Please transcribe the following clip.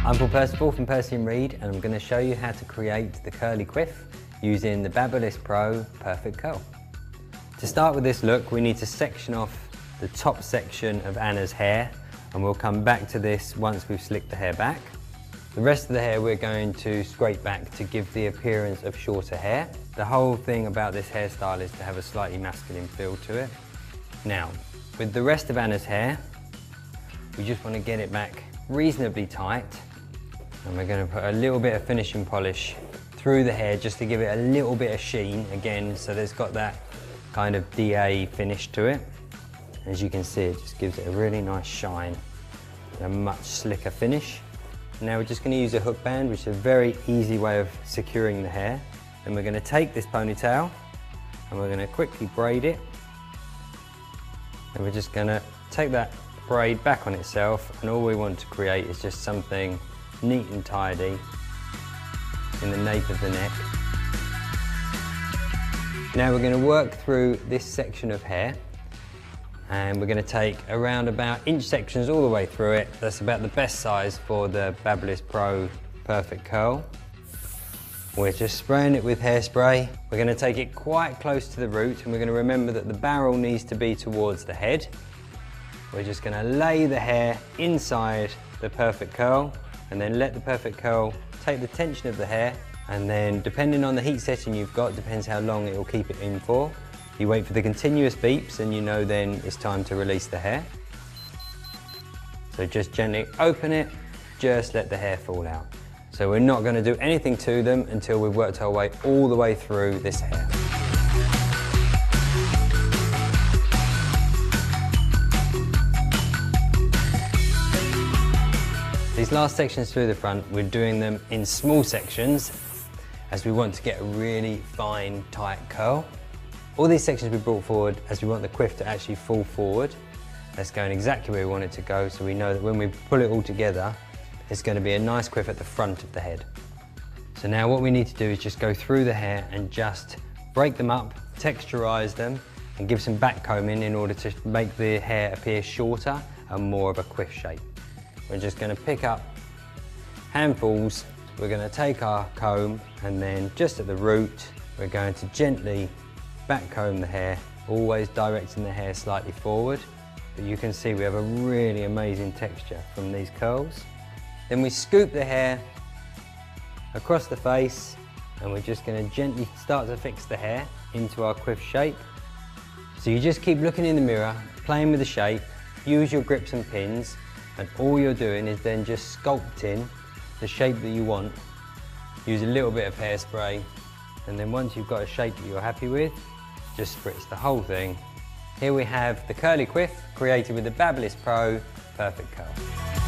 I'm Paul Percival from Percy & Reed, and I'm going to show you how to create the curly quiff using the BaByliss Pro Perfect Curl. To start with this look, we need to section off the top section of Anna's hair, and we'll come back to this once we've slicked the hair back. The rest of the hair we're going to scrape back to give the appearance of shorter hair. The whole thing about this hairstyle is to have a slightly masculine feel to it. Now, with the rest of Anna's hair, we just want to get it back reasonably tight, and we're going to put a little bit of finishing polish through the hair just to give it a little bit of sheen again, so there's got that kind of DA finish to it. As you can see, it just gives it a really nice shine and a much slicker finish. Now we're just going to use a hook band, which is a very easy way of securing the hair. And we're going to take this ponytail and we're going to quickly braid it. And we're just going to take that braid back on itself, and all we want to create is just something neat and tidy in the nape of the neck. Now we're going to work through this section of hair, and we're going to take around about inch sections all the way through it. That's about the best size for the BaByliss Pro Perfect Curl. We're just spraying it with hairspray. We're going to take it quite close to the root, and we're going to remember that the barrel needs to be towards the head. We're just going to lay the hair inside the Perfect Curl, and then let the Perfect Curl take the tension of the hair, and then depending on the heat setting you've got, depends how long it will keep it in for. You wait for the continuous beeps, and you know then it's time to release the hair. So just gently open it, just let the hair fall out. So we're not going to do anything to them until we've worked our way all the way through this hair. These last sections through the front, we're doing them in small sections as we want to get a really fine, tight curl. All these sections we brought forward as we want the quiff to actually fall forward. That's going exactly where we want it to go, so we know that when we pull it all together, it's going to be a nice quiff at the front of the head. So now what we need to do is just go through the hair and just break them up, texturize them, and give some back combing in order to make the hair appear shorter and more of a quiff shape. We're just going to pick up handfuls. We're going to take our comb, and then just at the root, we're going to gently back comb the hair, always directing the hair slightly forward. But you can see we have a really amazing texture from these curls. Then we scoop the hair across the face, and we're just going to gently start to fix the hair into our quiff shape. So you just keep looking in the mirror, playing with the shape, use your grips and pins, and all you're doing is then just sculpting the shape that you want. Use a little bit of hairspray, and then once you've got a shape that you're happy with, just spritz the whole thing. Here we have the curly quiff created with the BaByliss Pro Perfect Curl.